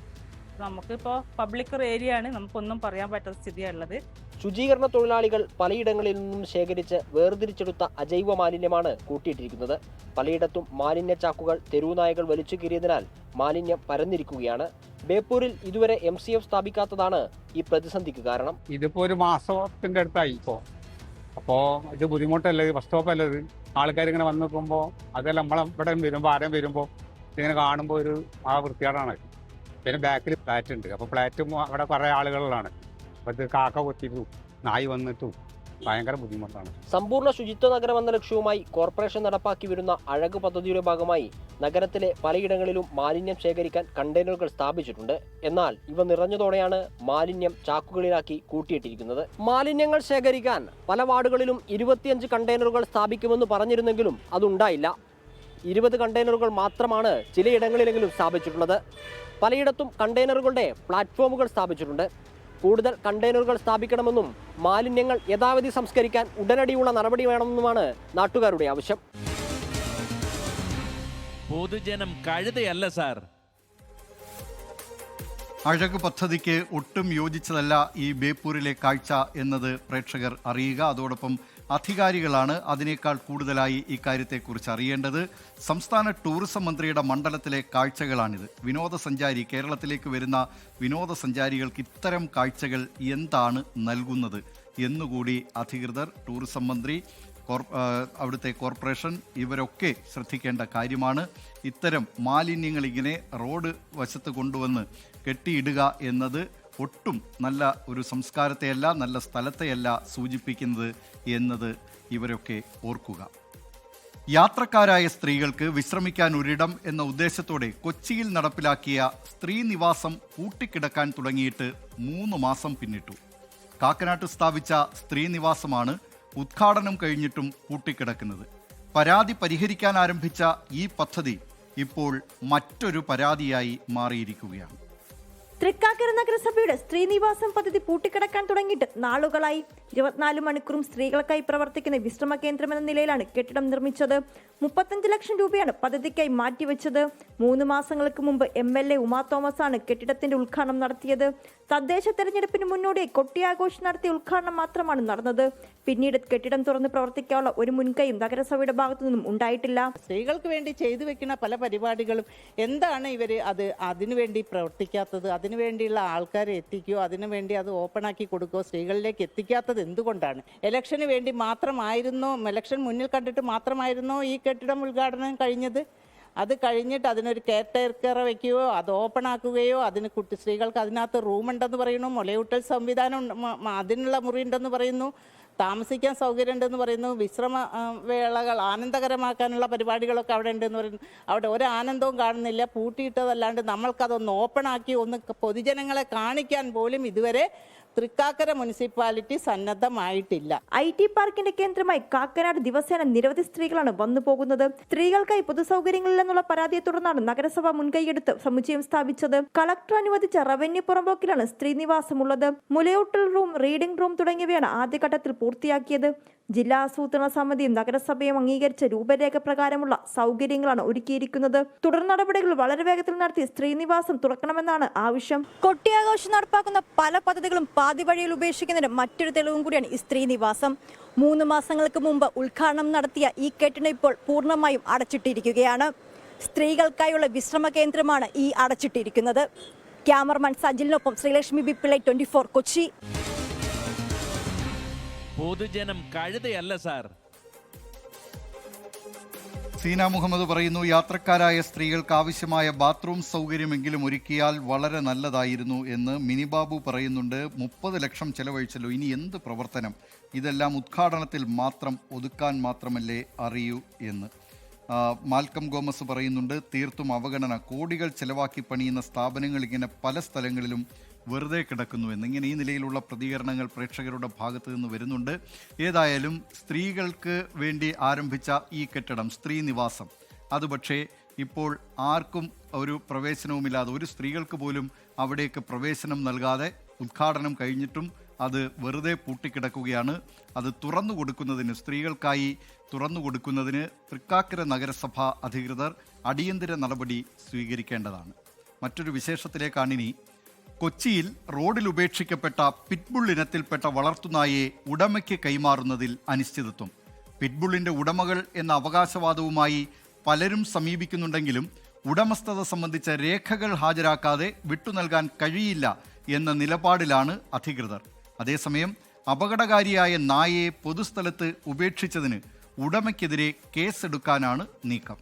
Speaker 11: നമുക്കിപ്പോൾ പബ്ലിക് ഏരിയ ആണ്, നമുക്കൊന്നും പറയാൻ പറ്റാത്ത സ്ഥിതിയുള്ളത്.
Speaker 9: ശുചീകരണ തൊഴിലാളികൾ പലയിടങ്ങളിൽ നിന്നും ശേഖരിച്ച് വേർതിരിച്ചെടുത്ത അജൈവ മാലിന്യമാണ് കൂട്ടിയിട്ടിരിക്കുന്നത്. പലയിടത്തും മാലിന്യ ചാക്കുകൾ തെരുവുനായകൾ വലിച്ചു കീറിയതിനാൽ മാലിന്യം പരന്നിരിക്കുകയാണ്. ബേപ്പൂരിൽ ഇതുവരെ MCF സ്ഥാപിക്കാത്തതാണ് ഈ പ്രതിസന്ധിക്ക് കാരണം.
Speaker 12: ഇതിപ്പോ ഒരു മാസത്തിന്റെ അടുത്തായി ഇപ്പോൾ. അപ്പോൾ ഇത് ബുദ്ധിമുട്ടല്ലേ, ബസ് സ്റ്റോപ്പല്ലത്. ആൾക്കാർ ഇങ്ങനെ വന്നു പോകുമ്പോൾ അതെല്ലാം നമ്മളെ ഇവിടെ വരുമ്പോൾ ആരും വരുമ്പോൾ ഇങ്ങനെ കാണുമ്പോൾ ഒരു വൃത്തികേടാണ്. പിന്നെ ബാക്കിൽ ഫ്ലാറ്റ് ഉണ്ട്. അപ്പോൾ ഫ്ലാറ്റും അവിടെ കുറേ ആളുകളിലാണ്. അപ്പോൾ ഇത് കാക്ക കൊത്തിയിട്ടും നായി വന്നിട്ടും ഭയങ്കര ബുദ്ധിമുട്ടാണ്.
Speaker 9: സമ്പൂർണ്ണ ശുചിത്വ നഗരം എന്ന ലക്ഷ്യവുമായി കോർപ്പറേഷൻ നടപ്പാക്കി വരുന്ന അഴക് പദ്ധതിയുടെ ഭാഗമായി നഗരത്തിലെ പലയിടങ്ങളിലും മാലിന്യം ശേഖരിക്കാൻ കണ്ടെയ്നറുകൾ സ്ഥാപിച്ചിട്ടുണ്ട്. എന്നാൽ ഇവ നിറഞ്ഞതോടെയാണ് മാലിന്യം ചാക്കുകളിലാക്കി കൂട്ടിയിട്ടിരിക്കുന്നത്. മാലിന്യങ്ങൾ ശേഖരിക്കാൻ പല വാർഡുകളിലും 25 കണ്ടെയ്നറുകൾ സ്ഥാപിക്കുമെന്ന് പറഞ്ഞിരുന്നെങ്കിലും അതുണ്ടായില്ല. 20 കണ്ടെയ്നറുകൾ മാത്രമാണ് ചിലയിടങ്ങളിലെങ്കിലും സ്ഥാപിച്ചിട്ടുള്ളത്. പലയിടത്തും കണ്ടെയ്നറുകളുടെ പ്ലാറ്റ്ഫോമുകൾ സ്ഥാപിച്ചിട്ടുണ്ട്. കൂടുതൽ കണ്ടെയ്നറുകൾ സ്ഥാപിക്കണമെന്നും മാലിന്യങ്ങൾ യഥാവിധി സംസ്കരിക്കാൻ ഉടനടിയുള്ള നടപടി വേണമെന്നുമാണ് നാട്ടുകാരുടെ ആവശ്യം.
Speaker 2: പൊതുജനം കഴുതയല്ല സാർ.
Speaker 1: അഴക് പദ്ധതിക്ക് ഒട്ടും യോജിച്ചതല്ല ഈ ബേപ്പൂരിലെ കാഴ്ച എന്നത് പ്രേക്ഷകർ അറിയുക. അതോടൊപ്പം അധികാരികളാണ് അതിനേക്കാൾ കൂടുതലായി ഇക്കാര്യത്തെക്കുറിച്ച് അറിയേണ്ടത്. സംസ്ഥാന ടൂറിസം മന്ത്രിയുടെ മണ്ഡലത്തിലെ കാഴ്ചകളാണിത്. കേരളത്തിലേക്ക് വരുന്ന വിനോദസഞ്ചാരികൾക്ക് ഇത്തരം കാഴ്ചകൾ എന്താണ് നൽകുന്നത് എന്നുകൂടി അധികൃതർ, ടൂറിസം മന്ത്രി, അവിടുത്തെ കോർപ്പറേഷൻ ഇവരൊക്കെ ശ്രദ്ധിക്കേണ്ട കാര്യമാണ്. ഇത്തരം മാലിന്യങ്ങൾ ഇങ്ങനെ റോഡ് വശത്ത് കൊണ്ടുവന്ന് കെട്ടിയിടുക എന്നത് ഒട്ടും നല്ല ഒരു സംസ്കാരത്തെയല്ല, നല്ല സ്ഥലത്തെയല്ല സൂചിപ്പിക്കുന്നത് എന്നത് ഇവരൊക്കെ ഓർക്കുക. യാത്രക്കാരായ സ്ത്രീകൾക്ക് വിശ്രമിക്കാൻ ഒരിടം എന്ന ഉദ്ദേശത്തോടെ കൊച്ചിയിൽ നടപ്പിലാക്കിയ സ്ത്രീ നിവാസം പൂട്ടിക്കിടക്കാൻ തുടങ്ങിയിട്ട് 3 മാസം പിന്നിട്ടു. കാക്കനാട്ട് സ്ഥാപിച്ച സ്ത്രീ നിവാസമാണ് ഉദ്ഘാടനം കഴിഞ്ഞിട്ടും പൂട്ടിക്കിടക്കുന്നത്. പരാതി പരിഹരിക്കാൻ ആരംഭിച്ച ഈ പദ്ധതി ഇപ്പോൾ മറ്റൊരു പരാതിയായി മാറിയിരിക്കുകയാണ്.
Speaker 13: തൃക്കാക്കര നഗരസഭയുടെ സ്ത്രീനിവാസം പദ്ധതി പൂട്ടിക്കിടക്കാൻ തുടങ്ങിയിട്ട് നാളുകളായി. 24 മണിക്കൂറും സ്ത്രീകൾക്കായി പ്രവർത്തിക്കുന്ന വിശ്രമ കേന്ദ്രം എന്ന നിലയിലാണ് കെട്ടിടം നിർമ്മിച്ചത്. 35 ലക്ഷം രൂപയാണ് പദ്ധതിക്കായി മാറ്റിവെച്ചത്. 3 മാസങ്ങൾക്ക് മുമ്പ് MLA ഉമാ തോമസ് ആണ് കെട്ടിടത്തിന്റെ ഉദ്ഘാടനം നടത്തിയത്. തദ്ദേശ തെരഞ്ഞെടുപ്പിന് മുന്നോടിയായി കൊട്ടിയാഘോഷം നടത്തിയ ഉദ്ഘാടനം മാത്രമാണ് നടന്നത്. പിന്നീട് കെട്ടിടം തുറന്ന് പ്രവർത്തിക്കാനുള്ള ഒരു മുൻകൈയും നഗരസഭയുടെ ഭാഗത്തു നിന്നും ഉണ്ടായിട്ടില്ല.
Speaker 14: സ്ത്രീകൾക്ക് വേണ്ടി ചെയ്തു വെക്കുന്ന പല പരിപാടികളും എന്താണ് ഇവർ അതിനുവേണ്ടി പ്രവർത്തിക്കാത്തത്? അതിനുവേണ്ടിയുള്ള ആൾക്കാരെ എത്തിക്കുകയോ അതിനുവേണ്ടി അത് ഓപ്പണാക്കി കൊടുക്കുകയോ സ്ത്രീകളിലേക്ക് എത്തിക്കാത്തത് എന്തുകൊണ്ടാണ്? ഇലക്ഷന് വേണ്ടി മാത്രമായിരുന്നോ, ഇലക്ഷൻ മുന്നിൽ കണ്ടിട്ട് മാത്രമായിരുന്നോ ഈ കെട്ടിടം ഉദ്ഘാടനം കഴിഞ്ഞത്? അത് കഴിഞ്ഞിട്ട് അതിനൊരു കെയർ ടേക്കറെ വയ്ക്കുകയോ അത് ഓപ്പൺ ആക്കുകയോ അതിന് സ്ത്രീകൾക്ക് അതിനകത്ത് റൂമുണ്ടെന്ന് പറയുന്നു, മുലയൂട്ടൽ സംവിധാനം അതിനുള്ള മുറി ഉണ്ടെന്ന് പറയുന്നു, താമസിക്കാൻ സൗകര്യം ഉണ്ടെന്ന് പറയുന്നു, വിശ്രമ വേളകൾ ആനന്ദകരമാക്കാനുള്ള പരിപാടികളൊക്കെ അവിടെ ഉണ്ടെന്ന് പറയുന്നു. അവിടെ ഒരു ആനന്ദവും കാണുന്നില്ല. പൂട്ടിയിട്ടതല്ലാണ്ട് നമ്മൾക്കതൊന്ന് ഓപ്പൺ ആക്കി ഒന്ന് പൊതുജനങ്ങളെ കാണിക്കാൻ പോലും ഇതുവരെ തൃക്കാക്കര മുനിസിപ്പാലിറ്റി സന്നദ്ധമായിട്ടില്ല.
Speaker 13: IT പാർക്കിന്റെ കേന്ദ്രമായി കാക്കനാട് ദിവസേന നിരവധി സ്ത്രീകളാണ് വന്നു പോകുന്നത്. സ്ത്രീകൾക്കായി പൊതുസൗകര്യങ്ങളില്ലെന്നുള്ള പരാതിയെ തുടർന്നാണ് നഗരസഭ മുൻകൈയെടുത്ത് സമുച്ചയം സ്ഥാപിച്ചത്. കളക്ടർ അനുവദിച്ച റവന്യൂ പുറമ്പോക്കിലാണ് സ്ത്രീനിവാസമുള്ളത്. മുലയൂട്ടൽ റൂം, റീഡിംഗ് റൂം തുടങ്ങിയവയാണ് ആദ്യഘട്ടത്തിൽ പൂർത്തിയാക്കിയത്. ജില്ലാ ആസൂത്രണ സമിതിയും നഗരസഭയും അംഗീകരിച്ച രൂപരേഖ പ്രകാരമുള്ള സൗകര്യങ്ങളാണ് ഒരുക്കിയിരിക്കുന്നത്. തുടർ നടപടികൾ വളരെ വേഗത്തിൽ നടത്തി സ്ത്രീനിവാസം തുറക്കണമെന്നാണ് ആവശ്യം. കൊട്ടിയാഘോഷം നടപ്പാക്കുന്ന പല പദ്ധതികളും പാതി വഴിയിൽ ഉപേക്ഷിക്കുന്നതിന് മറ്റൊരു തെളിവും കൂടിയാണ് ഈ സ്ത്രീനിവാസം. 3 മാസങ്ങൾക്ക് മുമ്പ് ഉദ്ഘാടനം നടത്തിയ ഈ കെട്ടിടം ഇപ്പോൾ പൂർണ്ണമായും അടച്ചിട്ടിരിക്കുകയാണ്. സ്ത്രീകൾക്കായുള്ള വിശ്രമ കേന്ദ്രമാണ് ഈ അടച്ചിട്ടിരിക്കുന്നത്. ക്യാമറമാൻ സജിലിനൊപ്പം ശ്രീലക്ഷ്മി ബിപ്പിളൈ, 24 കൊച്ചി.
Speaker 2: പൊതുജനം കഴുതയല്ല സാർ.
Speaker 1: സീന മുഹമ്മദ് പറയുന്നു, യാത്രക്കാരായ സ്ത്രീകൾക്ക് ആവശ്യമായ ബാത്റൂം സൗകര്യമെങ്കിലും ഒരുക്കിയാൽ വളരെ നല്ലതായിരുന്നു എന്ന്. മിനിബാബു പറയുന്നുണ്ട്, 30 ലക്ഷം ചെലവഴിച്ചല്ലോ, ഇനി എന്ത് പ്രവർത്തനം? ഇതെല്ലാം ഉദ്ഘാടനത്തിൽ മാത്രം ഒതുക്കാൻ മാത്രമല്ലേ അറിയൂ എന്ന്. മാൽക്കം ഗോമസ് പറയുന്നുണ്ട്, തീർത്തും അവഗണന. കോടികൾ ചെലവാക്കി പണിയുന്ന സ്ഥാപനങ്ങൾ ഇങ്ങനെ പല സ്ഥലങ്ങളിലും വെറുതെ കിടക്കുന്നു എന്ന്. ഇങ്ങനെ ഈ നിലയിലുള്ള പ്രതികരണങ്ങൾ പ്രേക്ഷകരുടെ ഭാഗത്തു നിന്ന് വരുന്നുണ്ട്. ഏതായാലും സ്ത്രീകൾക്ക് വേണ്ടി ആരംഭിച്ച ഈ കെട്ടിടം, സ്ത്രീ നിവാസം, അത് പക്ഷേ ഇപ്പോൾ ആർക്കും ഒരു പ്രവേശനവുമില്ലാതെ, ഒരു സ്ത്രീകൾക്ക് പോലും അവിടേക്ക് പ്രവേശനം നൽകാതെ ഉദ്ഘാടനം കഴിഞ്ഞിട്ടും അത് വെറുതെ പൂട്ടിക്കിടക്കുകയാണ്. അത് തുറന്നു കൊടുക്കുന്നതിന്, സ്ത്രീകൾക്കായി തുറന്നു കൊടുക്കുന്നതിന് തൃക്കാക്കര നഗരസഭ അധികൃതർ അടിയന്തര നടപടി സ്വീകരിക്കേണ്ടതാണ്. മറ്റൊരു വിശേഷത്തിലേക്കാണിനി. കൊച്ചിയിൽ റോഡിൽ ഉപേക്ഷിക്കപ്പെട്ട പിറ്റ്ബുൾ ഇനത്തിൽപ്പെട്ട വളർത്തുനായയെ ഉടമയ്ക്ക് കൈമാറുന്നതിൽ അനിശ്ചിതത്വം. പിറ്റ്ബുള്ളിൻ്റെ ഉടമകൾ എന്ന അവകാശവാദവുമായി പലരും സമീപിക്കുന്നുണ്ടെങ്കിലും ഉടമസ്ഥത സംബന്ധിച്ച രേഖകൾ ഹാജരാക്കാതെ വിട്ടുനൽകാൻ കഴിയില്ല എന്ന നിലപാടിലാണ് അധികൃതർ. അതേസമയം അപകടകാരിയായ നായയെ പൊതുസ്ഥലത്ത് ഉപേക്ഷിച്ചതിന് ഉടമയ്ക്കെതിരെ കേസെടുക്കാനാണ് നീക്കം.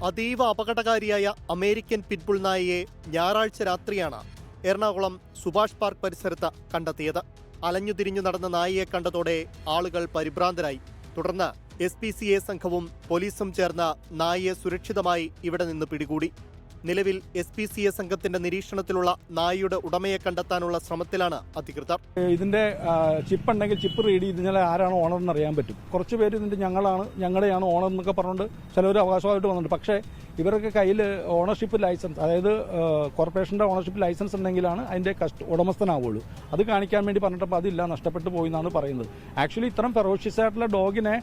Speaker 15: അതീവ അപകടകാരിയായ അമേരിക്കൻ പിറ്റ്ബുൾ നായയെ ഞായറാഴ്ച രാത്രിയാണ് എറണാകുളം സുഭാഷ് പാർക്ക് പരിസരത്ത് കണ്ടെത്തിയത്. അലഞ്ഞുതിരിഞ്ഞു നടന്ന നായയെ കണ്ടതോടെ ആളുകൾ പരിഭ്രാന്തരായി. തുടർന്ന് SPCA സംഘവും പോലീസും ചേർന്ന് നായയെ സുരക്ഷിതമായി ഇവിടെ നിന്ന് പിടികൂടി. നിലവിൽ SPCA സംഘത്തിന്റെ നിരീക്ഷണത്തിലുള്ള നായയുടെ ഉടമയെ കണ്ടെത്താനുള്ള ശ്രമത്തിലാണ് അധികൃതർ.
Speaker 16: ഇതിന്റെ ചിപ്പ് ഉണ്ടെങ്കിൽ ചിപ്പ് റീഡ് ചെയ്ത് ആരാണ് ഓണർ എന്ന് അറിയാൻ പറ്റും. കുറച്ച് പേര് ഇതിന്റെ ഞങ്ങളുടെയാണ് ഓണർ എന്നൊക്കെ പറഞ്ഞുകൊണ്ട് ചിലവർ അവകാശമായിട്ട് വന്നിട്ടുണ്ട്. പക്ഷേ ഇവരൊക്കെ കയ്യിൽ ഓണർഷിപ്പ് ലൈസൻസ്, അതായത് കോർപ്പറേഷന്റെ ഓണർഷിപ്പ് ലൈസൻസ് ഉണ്ടെങ്കിലാണ് അതിന്റെ ഉടമസ്ഥനാവുള്ളൂ. അത് കാണിക്കാൻ വേണ്ടി പറഞ്ഞിട്ടപ്പോൾ അതില്ല, നഷ്ടപ്പെട്ടു പോയി എന്നാണ് പറയുന്നത്. ആക്ച്വലി ഇത്തരം ഫെറോഷ്യസ് ആയിട്ടുള്ള ഡോഗിനെ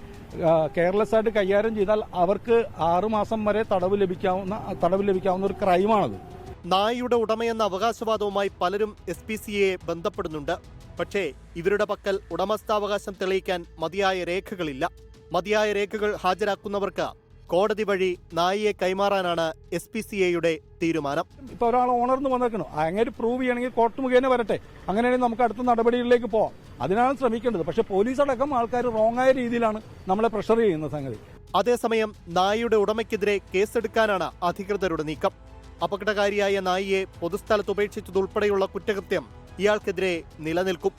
Speaker 16: കെയർലെസ് ആയിട്ട് കൈകാര്യം ചെയ്താൽ അവർക്ക് 6 മാസം വരെ തടവ് ലഭിക്കാവുന്ന ഒരു ക്രൈമാണത്.
Speaker 15: നായയുടെ ഉടമയെന്ന അവകാശവാദവുമായി പലരും SPCAയെ ബന്ധപ്പെടുന്നുണ്ട്. പക്ഷേ ഇവരുടെ പക്കൽ ഉടമസ്ഥാവകാശം തെളിയിക്കാൻ മതിയായ രേഖകളില്ല. മതിയായ രേഖകൾ ഹാജരാക്കുന്നവർക്ക് കോടതി വഴി നായയെ കൈമാറാനാണ് SPCAയുടെ തീരുമാനം.
Speaker 16: ഇപ്പൊ ഒരാൾ ഓണർന്ന് വന്നേക്കണോ, അങ്ങനെ പ്രൂവ് ചെയ്യണമെങ്കിൽ കോർട്ട് മുഖേന വരട്ടെ. അങ്ങനെയാണെങ്കിൽ നമുക്ക് അടുത്ത നടപടികളിലേക്ക് പോവാം. അതിനാണ് ശ്രമിക്കേണ്ടത്. പക്ഷെ പോലീസ് അടക്കം ആൾക്കാർ റോങ് ആയ രീതിയിലാണ് നമ്മളെ പ്രഷർ ചെയ്യുന്ന സംഗതി.
Speaker 15: അതേസമയം നായയുടെ ഉടമയ്ക്കെതിരെ കേസെടുക്കാനാണ് അധികൃതരുടെ നീക്കം. അപകടകാരിയായ നായയെ പൊതുസ്ഥലത്ത് ഉപേക്ഷിച്ചതുൾപ്പെടെയുള്ള കുറ്റകൃത്യം ഇയാൾക്കെതിരെ നിലനിൽക്കും.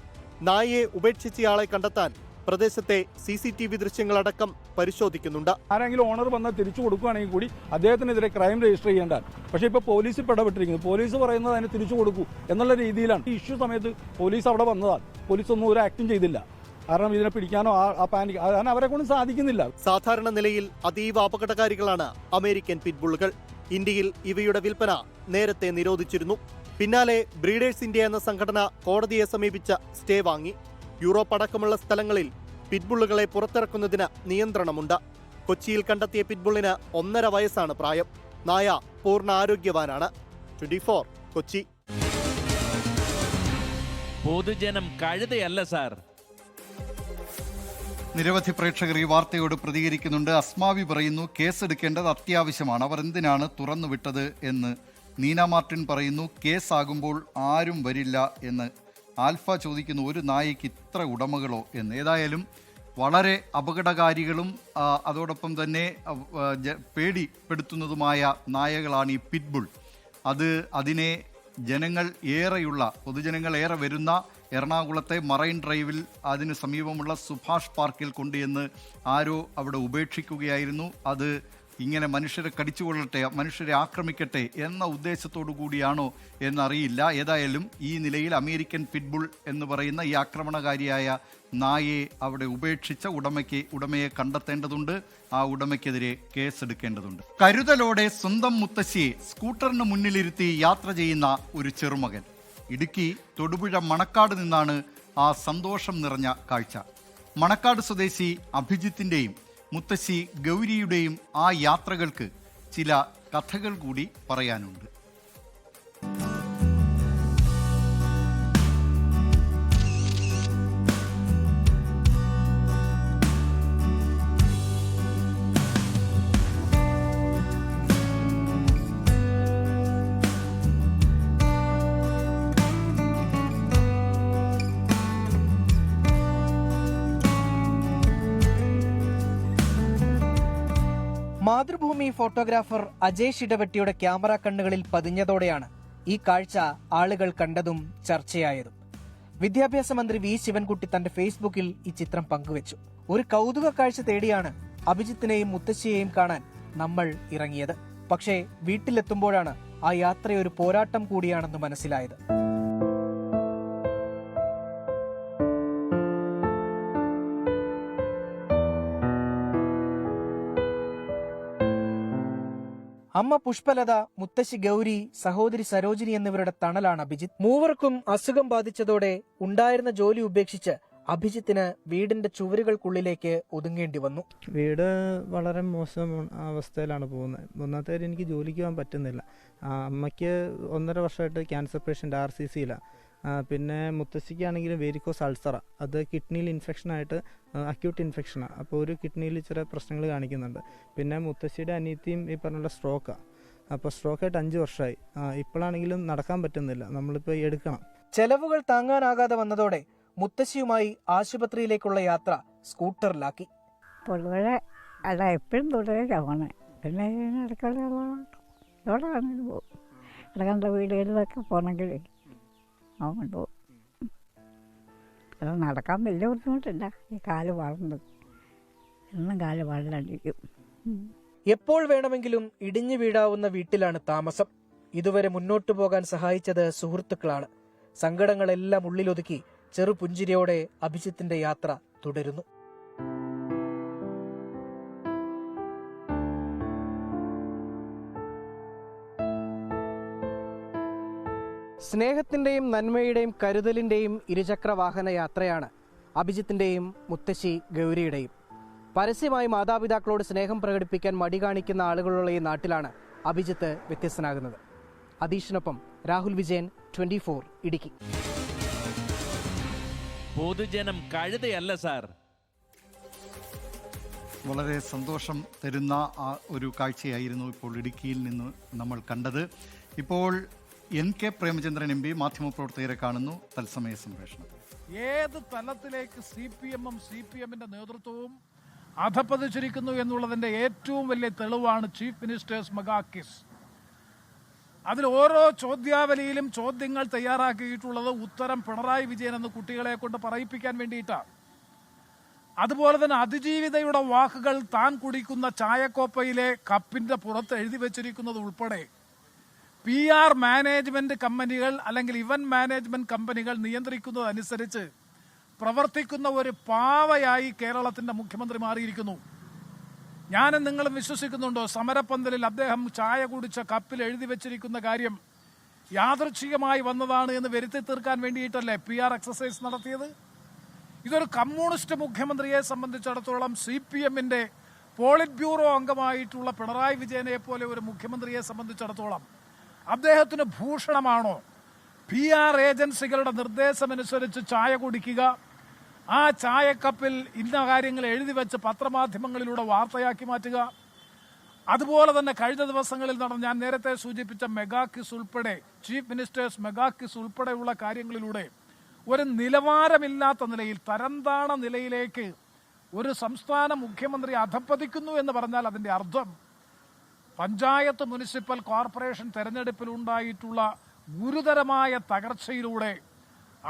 Speaker 15: നായയെ ഉപേക്ഷിച്ചയാളെ കണ്ടെത്താൻ പ്രദേശത്തെ CCTV ദൃശ്യങ്ങളടക്കം പരിശോധിക്കുന്നുണ്ട്.
Speaker 16: ആരെങ്കിലും ഓണർ വന്നാൽ തിരിച്ചു കൊടുക്കുകയാണെങ്കിൽ കൂടി അദ്ദേഹത്തിനെതിരെ ക്രൈം രജിസ്റ്റർ ചെയ്യേണ്ടതാണ്. പക്ഷേ ഇപ്പോൾ പോലീസ് ഇടപെട്ടിരിക്കുന്നു. പോലീസ് പറയുന്നത് അതിന് തിരിച്ചു കൊടുക്കൂ എന്നുള്ള രീതിയിലാണ്. ഈ ഇഷ്യൂ സമയത്ത് പോലീസ് അവിടെ വന്നതാണ്. പോലീസ് ഒന്നും ഒരു ആക്ടും ചെയ്തില്ല. കാരണം ഇതിനെ പിടിക്കാനോ ആ പാനിക് അതാണ് അവരെ കൊണ്ട് സാധിക്കുന്നില്ല.
Speaker 15: സാധാരണ നിലയിൽ അതീവ അപകടകാരികളാണ് അമേരിക്കൻ പിറ്റ്ബുളുകൾ. ഇന്ത്യയിൽ ഇവയുടെ വിൽപ്പന നേരത്തെ നിരോധിച്ചിരുന്നു. പിന്നാലെ ബ്രീഡേഴ്സ് ഇന്ത്യ എന്ന സംഘടന കോടതിയെ സമീപിച്ച സ്റ്റേ വാങ്ങി. യൂറോപ്പ് അടക്കമുള്ള സ്ഥലങ്ങളിൽ പിറ്റ്ബുളുകളെ പുറത്തിറക്കുന്നതിന് നിയന്ത്രണമുണ്ട്. കൊച്ചിയിൽ കണ്ടെത്തിയ പിറ്റ്ബുളിന് 1.5 വയസ്സാണ് പ്രായം. നായ പൂർണ്ണ ആരോഗ്യവാനാണ്. 24 കൊച്ചി.
Speaker 2: പൊതുജനം കഴുതയല്ല സാർ.
Speaker 1: നിരവധി പ്രേക്ഷകർ ഈ വാർത്തയോട് പ്രതികരിക്കുന്നുണ്ട്. അസ്മാവി പറയുന്നു, കേസെടുക്കേണ്ടത് അത്യാവശ്യമാണ്, അവർ എന്തിനാണ് തുറന്നുവിട്ടത് എന്ന്. നീന മാർട്ടിൻ പറയുന്നു, കേസാകുമ്പോൾ ആരും വരില്ല എന്ന്. ആൽഫ ചോദിക്കുന്നു, ഒരു നായയ്ക്ക് ഇത്ര ഉടമകളോ എന്ന്. ഏതായാലും വളരെ അപകടകാരികളും അതോടൊപ്പം തന്നെ പേടിപ്പെടുത്തുന്നതുമായ നായകളാണ് ഈ പിറ്റ്ബുൾ. അതിനെ ജനങ്ങൾ ഏറെയുള്ള പൊതുജനങ്ങൾ ഏറെ വരുന്ന എറണാകുളത്തെ മറൈൻ ഡ്രൈവിൽ അതിന് സമീപമുള്ള സുഭാഷ് പാർക്കിൽ കൊണ്ടുചെന്ന് ആരോ അവിടെ ഉപേക്ഷിക്കുകയായിരുന്നു. അത് ഇങ്ങനെ മനുഷ്യരെ കടിച്ചുകൊള്ളട്ടെ, മനുഷ്യരെ ആക്രമിക്കട്ടെ എന്ന ഉദ്ദേശത്തോടു കൂടിയാണോ എന്നറിയില്ല. ഏതായാലും ഈ നിലയിൽ അമേരിക്കൻ പിറ്റ്ബുൾ എന്ന് പറയുന്ന ഈ ആക്രമണകാരിയായ നായയെ അവിടെ ഉപേക്ഷിച്ച ഉടമയെ കണ്ടെത്തേണ്ടതുണ്ട്. ആ ഉടമയ്ക്കെതിരെ കേസെടുക്കേണ്ടതുണ്ട്. കരുതലോടെ സ്വന്തം മുത്തശ്ശിയെ സ്കൂട്ടറിന് മുന്നിലിരുത്തി യാത്ര ചെയ്യുന്ന ഒരു ചെറുമകൻ. ഇടുക്കി തൊടുപുഴ മണക്കാട് നിന്നാണ് ആ സന്തോഷം നിറഞ്ഞ കാഴ്ച. മണക്കാട് സ്വദേശി അഭിജിത്തിൻ്റെയും മുത്തശ്ശി ഗൗരിയുടെയും ആ യാത്രകൾക്ക് ചില കഥകൾ കൂടി പറയാനുണ്ട്.
Speaker 17: മാതൃഭൂമി ഫോട്ടോഗ്രാഫർ അജേഷ് ഇടവെട്ടിയുടെ ക്യാമറ കണ്ണുകളിൽ പതിഞ്ഞതോടെയാണ് ഈ കാഴ്ച ആളുകൾ കണ്ടതും ചർച്ചയായതും. വിദ്യാഭ്യാസ മന്ത്രി വി ശിവൻകുട്ടി തന്റെ ഫേസ്ബുക്കിൽ ഈ ചിത്രം പങ്കുവച്ചു. ഒരു കൗതുക കാഴ്ച തേടിയാണ് അഭിജിത്തിനെയും മുത്തശ്ശിയെയും കാണാൻ നമ്മൾ ഇറങ്ങിയത്. പക്ഷേ വീട്ടിലെത്തുമ്പോഴാണ് ആ യാത്രയൊരു പോരാട്ടം കൂടിയാണെന്ന് മനസ്സിലായത്. അമ്മ പുഷ്പലത, മുത്തശ്ശി ഗൗരി, സഹോദരി സരോജിനി എന്നിവരുടെ തണലാണ് അഭിജിത്ത്. മൂവർക്കും അസുഖം ബാധിച്ചതോടെ ഉണ്ടായിരുന്ന ജോലി ഉപേക്ഷിച്ച് അഭിജിത്തിന് വീടിന്റെ ചുവരുകൾക്കുള്ളിലേക്ക് ഒതുങ്ങേണ്ടി വന്നു.
Speaker 18: വീട് വളരെ മോശം അവസ്ഥയിലാണ് പോകുന്നത്. ഒന്നാമത്തെ കാര്യം, എനിക്ക് ജോലിക്ക് പോകാൻ പറ്റുന്നില്ല. അമ്മയ്ക്ക് 1.5 വർഷമായിട്ട് ക്യാൻസർ പേഷ്യൻ്റ് RCCയിലാണ്. പിന്നെ മുത്തശ്ശിക്കാണെങ്കിലും വേരിക്കോസ് അൾസറ, അത് കിഡ്നിയിൽ ഇൻഫെക്ഷനായിട്ട് അക്യൂട്ട് ഇൻഫെക്ഷനാണ്. അപ്പോൾ ഒരു കിഡ്നിയിൽ ചില പ്രശ്നങ്ങൾ കാണിക്കുന്നുണ്ട്. പിന്നെ മുത്തശ്ശിയുടെ അനിയത്തിയും ഈ പറഞ്ഞുള്ള സ്ട്രോക്കാണ്. അപ്പോൾ സ്ട്രോക്കായിട്ട് 5 വർഷമായി. ഇപ്പോഴാണെങ്കിലും നടക്കാൻ പറ്റുന്നില്ല, നമ്മളിപ്പോൾ എടുക്കണം.
Speaker 17: ചെലവുകൾ താങ്ങാനാകാതെ വന്നതോടെ മുത്തശ്ശിയുമായി ആശുപത്രിയിലേക്കുള്ള യാത്ര സ്കൂട്ടറിലാക്കി.
Speaker 19: പൊതുവെ അല്ല, എപ്പോഴും പൊതുവെ പോകണേ. പിന്നെ ഇടയ്ക്കുള്ള ഇവിടെ വന്നിട്ട് പോകും. ഇവിടെ കണ്ട വീടുകളിലൊക്കെ പോകണമെങ്കിൽ അവൻ പോകും. അത് നടക്കാൻ വലിയ ബുദ്ധിമുട്ടില്ല. ഈ കാല് വളർന്നത് എന്നും കാല് വളരാണ്ടിരിക്കും.
Speaker 17: എപ്പോൾ വേണമെങ്കിലും ഇടിഞ്ഞു വീഴാവുന്ന വീട്ടിലാണ് താമസം. ഇതുവരെ മുന്നോട്ടു പോകാൻ സഹായിച്ചത് സുഹൃത്തുക്കളാണ്. സങ്കടങ്ങളെല്ലാം ഉള്ളിലൊതുക്കി ചെറുപുഞ്ചിരിയോടെ അഭിജിത്തിന്റെ യാത്ര തുടരുന്നു. സ്നേഹത്തിന്റെയും നന്മയുടെയും കരുതലിന്റെയും ഇരുചക്ര വാഹന യാത്രയാണ് അഭിജിത്തിന്റെയും മുത്തശ്ശി ഗൗരിയുടെയും. പരസ്യമായി മാതാപിതാക്കളോട് സ്നേഹം പ്രകടിപ്പിക്കാൻ മടി കാണിക്കുന്ന ആളുകളുള്ള ഈ നാട്ടിലാണ് അഭിജിത്ത് വ്യത്യസ്തനാകുന്നത്. അതീഷിനൊപ്പം രാഹുൽ വിജയൻ, 24 ഇടുക്കി.
Speaker 2: പൊതുജനം കഴുതയല്ല സാർ.
Speaker 1: വളരെ സന്തോഷം തരുന്ന ഒരു കാഴ്ചയായിരുന്നു ഇപ്പോൾ ഇടുക്കിയിൽ നിന്ന് നമ്മൾ കണ്ടത്. ഇപ്പോൾ NK പ്രേമചന്ദ്രൻ MP മാധ്യമപ്രവർത്തകരെ കാണുന്നു തത്സമയ സംപ്രേഷണം.
Speaker 20: ഏത് തലത്തിലേക്ക് CPM-ഉം CPM-ന്റെ നേതൃത്വവും അധപ്പതിച്ചിരിക്കുന്നു എന്നുള്ളതിന്റെ ഏറ്റവും വലിയ തെളിവാണ് ചീഫ് മിനിസ്റ്റേഴ്സ് മെഗാ ക്വിസ്. അതിൽ ഓരോ ചോദ്യാവലിയിലും ചോദ്യങ്ങൾ തയ്യാറാക്കിയിട്ടുള്ളത് ഉത്തരം പിണറായി വിജയൻ എന്ന് കുട്ടികളെ കൊണ്ട് പറയിപ്പിക്കാൻ വേണ്ടിയിട്ടാണ്. അതുപോലെ തന്നെ അതിജീവിതയുടെ വാക്കുകൾ താൻ കുടിക്കുന്ന ചായക്കോപ്പയിലെ കപ്പിന്റെ പുറത്ത് എഴുതി വെച്ചിരിക്കുന്നത് ഉൾപ്പെടെ PR മാനേജ്മെന്റ് കമ്പനികൾ അല്ലെങ്കിൽ ഇവന്റ് മാനേജ്മെന്റ് കമ്പനികൾ നിയന്ത്രിക്കുന്നതനുസരിച്ച് പ്രവർത്തിക്കുന്ന ഒരു പാവയായി കേരളത്തിന്റെ മുഖ്യമന്ത്രി മാറിയിരിക്കുന്നു. ഞാനും നിങ്ങളും വിശ്വസിക്കുന്നുണ്ടോ സമരപ്പന്തലിൽ അദ്ദേഹം ചായ കുടിച്ച കപ്പിൽ എഴുതി വെച്ചിരിക്കുന്ന കാര്യം യാദൃച്ഛികമായി വന്നതാണ് എന്ന് വരുത്തി തീർക്കാൻ വേണ്ടിയിട്ടല്ലേ PR എക്സസൈസ് നടത്തിയത്? ഇതൊരു കമ്മ്യൂണിസ്റ്റ് മുഖ്യമന്ത്രിയെ സംബന്ധിച്ചിടത്തോളം CPM-ന്റെ പോളിറ്റ് ബ്യൂറോ അംഗമായിട്ടുള്ള പിണറായി വിജയനെ പോലെ ഒരു മുഖ്യമന്ത്രിയെ സംബന്ധിച്ചിടത്തോളം അദ്ദേഹത്തിന് ഭൂഷണമാണോ PR ഏജൻസികളുടെ നിർദ്ദേശമനുസരിച്ച് ചായ കുടിക്കുക, ആ ചായക്കപ്പിൽ ഇന്ന കാര്യങ്ങൾ എഴുതി വെച്ച് പത്രമാധ്യമങ്ങളിലൂടെ വാർത്തയാക്കി മാറ്റുക? അതുപോലെ തന്നെ കഴിഞ്ഞ ദിവസങ്ങളിൽ നടന്ന ഞാൻ നേരത്തെ സൂചിപ്പിച്ച മെഗാ ക്വിസ് ഉൾപ്പെടെ ചീഫ് മിനിസ്റ്റേഴ്സ് മെഗാ ക്വിസ് ഉൾപ്പെടെയുള്ള കാര്യങ്ങളിലൂടെ ഒരു നിലവാരമില്ലാത്ത നിലയിൽ തരംതാണ നിലയിലേക്ക് ഒരു സംസ്ഥാന മുഖ്യമന്ത്രി അധപ്പതിക്കുന്നു എന്ന് പറഞ്ഞാൽ അതിന്റെ അർത്ഥം പഞ്ചായത്ത് മുനിസിപ്പൽ കോർപ്പറേഷൻ തെരഞ്ഞെടുപ്പിൽ ഉണ്ടായിട്ടുള്ള ഗുരുതരമായ തകർച്ചയിലൂടെ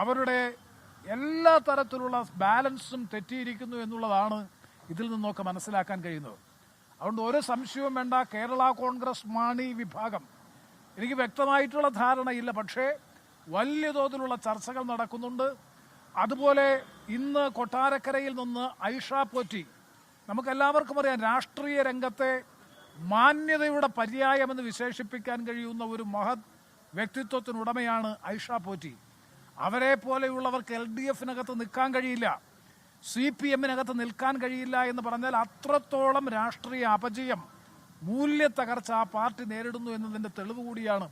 Speaker 20: അവരുടെ എല്ലാ തരത്തിലുള്ള ബാലൻസും തെറ്റിയിരിക്കുന്നു എന്നുള്ളതാണ് ഇതിൽ നിന്നൊക്കെ മനസ്സിലാക്കാൻ കഴിയുന്നത്. അതുകൊണ്ട് ഒരു സംശയവും വേണ്ട, കേരള കോൺഗ്രസ് മാണി വിഭാഗം, എനിക്ക് വ്യക്തമായിട്ടുള്ള ധാരണയില്ല, പക്ഷേ വലിയ തോതിലുള്ള ചർച്ചകൾ നടക്കുന്നുണ്ട്. അതുപോലെ ഇന്ന് കൊട്ടാരക്കരയിൽ നിന്ന് ഐഷ പോറ്റി, നമുക്കെല്ലാവർക്കും അറിയാം രാഷ്ട്രീയ രംഗത്തെ മാന്യതയുടെ പര്യായമെന്ന് വിശേഷിപ്പിക്കാൻ കഴിയുന്ന ഒരു മഹത് വ്യക്തിത്വത്തിനുടമയാണ് ഐഷ പോറ്റി. അവരെ പോലെയുള്ളവർക്ക് LDF-നകത്ത് നിൽക്കാൻ കഴിയില്ല, CPM-നകത്ത് നിൽക്കാൻ കഴിയില്ല എന്ന് പറഞ്ഞാൽ അത്രത്തോളം രാഷ്ട്രീയ അപജയം, മൂല്യ തകർച്ച ആ പാർട്ടി നേരിടുന്നു എന്നതിൻ്റെ തെളിവ് കൂടിയാണ്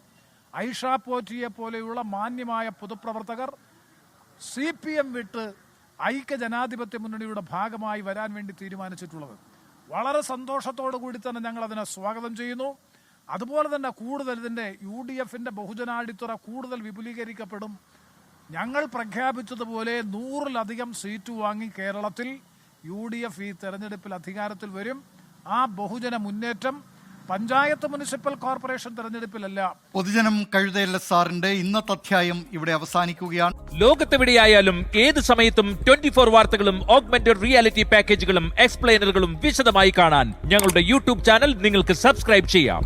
Speaker 20: ഐഷ പോറ്റിയെ പോലെയുള്ള മാന്യമായ പൊതുപ്രവർത്തകർ CPM വിട്ട് ഐക്യ ജനാധിപത്യ മുന്നണിയുടെ ഭാഗമായി വരാൻ വേണ്ടി തീരുമാനിച്ചിട്ടുള്ളത്. വളരെ സന്തോഷത്തോടു കൂടി തന്നെ ഞങ്ങൾ അതിനെ സ്വാഗതം ചെയ്യുന്നു. അതുപോലെ തന്നെ കൂടുതൽ ഇതിൻ്റെ UDF-ന്റെ ബഹുജനാടിത്തറ കൂടുതൽ വിപുലീകരിക്കപ്പെടും. ഞങ്ങൾ പ്രഖ്യാപിച്ചതുപോലെ 100-ലധികം സീറ്റ് വാങ്ങി കേരളത്തിൽ UDF ഈ തെരഞ്ഞെടുപ്പിൽ അധികാരത്തിൽ വരും. ആ ബഹുജന മുന്നേറ്റം പഞ്ചായത്ത് മുനിസിപ്പൽ കോർപ്പറേഷൻ തെരഞ്ഞെടുപ്പിലല്ല.
Speaker 1: പൊതുജനം കഴുതയല്ല സാറിന്റെ ഇന്നത്തെ അധ്യായം ഇവിടെ അവസാനിക്കുകയാണ്.
Speaker 2: ലോകത്തെവിടെയായാലും ഏത് സമയത്തും 24 വാർത്തകളും ഓഗ്മെന്റഡ് റിയാലിറ്റി പാക്കേജുകളും എക്സ്പ്ലെയിനറുകളും വിശദമായി കാണാൻ ഞങ്ങളുടെ YouTube ചാനൽ നിങ്ങൾക്ക് സബ്സ്ക്രൈബ് ചെയ്യാം.